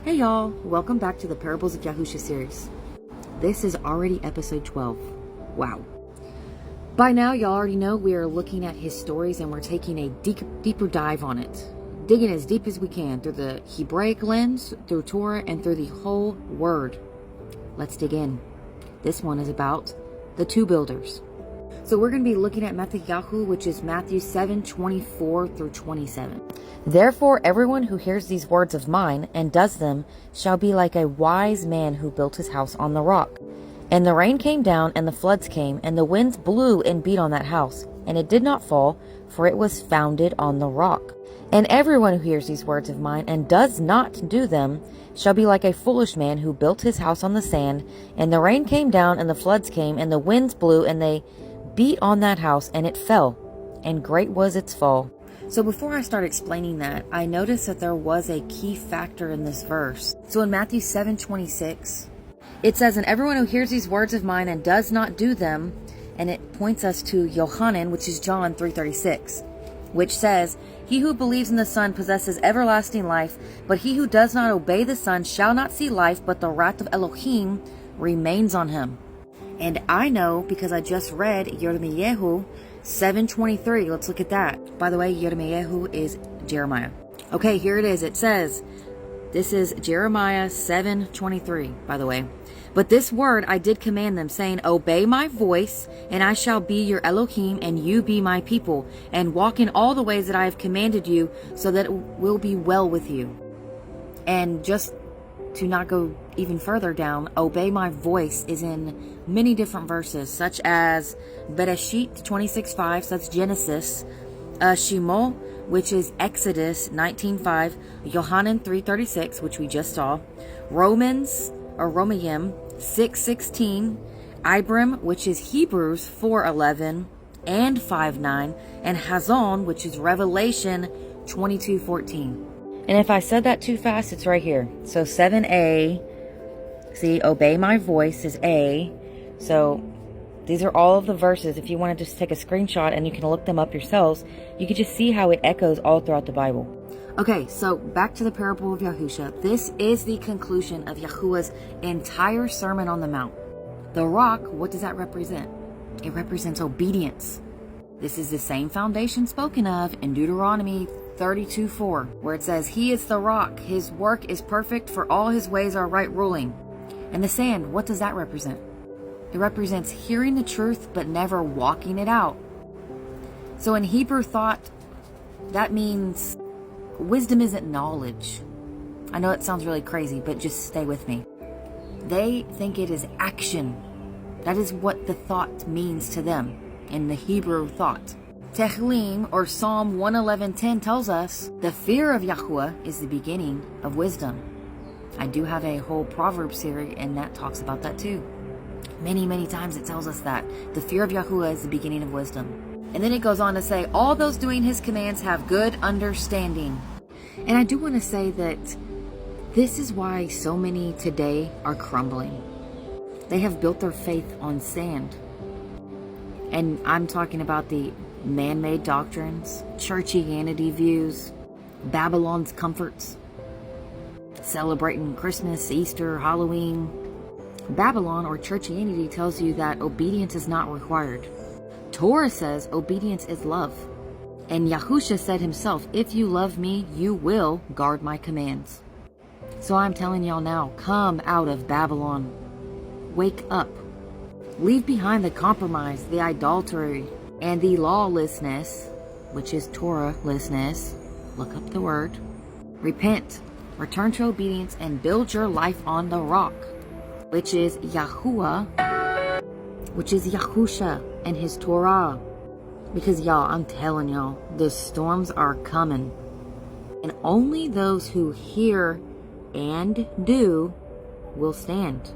Hey y'all, welcome back to the Parables of Yahusha series. This is already episode 12. Wow. By now, y'all already know we are looking at his stories and we're taking a deeper dive on it. Digging as deep as we can through the Hebraic lens, through Torah, and through the whole word. Let's dig in. This one is about the two builders. So we're going to be looking at Matthew, which is Matthew 7:24 through 27. Therefore, everyone who hears these words of mine and does them shall be like a wise man who built his house on the rock. And the rain came down, and the floods came, and the winds blew and beat on that house, and it did not fall, for it was founded on the rock. And everyone who hears these words of mine and does not do them shall be like a foolish man who built his house on the sand, and the rain came down, and the floods came, and the winds blew, and they beat on that house, and it fell, and great was its fall. So before I start explaining that, I noticed that there was a key factor in this verse. So in Matthew 7:26, it says, and everyone who hears these words of mine and does not do them, and it points us to Yohanan, which is John 3:36, which says, he who believes in the Son possesses everlasting life, but he who does not obey the Son shall not see life, but the wrath of Elohim remains on him. And I know because I just read Yirmiyahu 7:23. Let's look at that. By the way, Yirmiyahu is Jeremiah. Okay, here it is. It says, this is Jeremiah 7:23, by the way. But this word I did command them, saying, obey my voice, and I shall be your Elohim, and you be my people, and walk in all the ways that I have commanded you, so that it will be well with you. And just to not go even further down, obey my voice is in many different verses, such as Bereshit 26:5, so that's Genesis, Shemo, which is Exodus 19:5, Yohanan 3:36, which we just saw, Romayim 6:16, Ibram, which is Hebrews 4:11 and 5:9, and Hazon, which is Revelation 22:14. And if I said that too fast, it's right here. So 7a, see, obey my voice is A. So these are all of the verses. If you want to just take a screenshot and you can look them up yourselves, you can just see how it echoes all throughout the Bible. Okay, so back to the parable of Yahusha. This is the conclusion of Yahuwah's entire Sermon on the Mount. The rock, what does that represent? It represents obedience. This is the same foundation spoken of in Deuteronomy 32:4, where it says, he is the rock, his work is perfect, for all his ways are right ruling. And the sand, what does that represent? It represents hearing the truth but never walking it out. So in Hebrew thought, that means wisdom isn't knowledge. I know it sounds really crazy, but just stay with me. They think it is action. That is what the thought means to them in the Hebrew thought. Tehillim, or Psalm 111:10, tells us the fear of Yahuwah is the beginning of wisdom. I do have a whole Proverbs series, and that talks about that too. Many times it tells us that the fear of Yahuwah is the beginning of wisdom. And then it goes on to say, all those doing his commands have good understanding. And I do want to say that this is why so many today are crumbling. They have built their faith on sand. And I'm talking about the man-made doctrines, churchianity views, Babylon's comforts, celebrating Christmas, Easter, Halloween. Babylon, or churchianity, tells you that obedience is not required. Torah says obedience is love. And Yahusha said himself, if you love me, you will guard my commands. So I'm telling y'all now, come out of Babylon. Wake up. Leave behind the compromise, the idolatry, and the lawlessness, which is Torah-lessness. Look up the word. Repent, return to obedience, and build your life on the rock, which is Yahuwah, which is Yahusha and his Torah. Because y'all, I'm telling y'all, the storms are coming. And only those who hear and do will stand.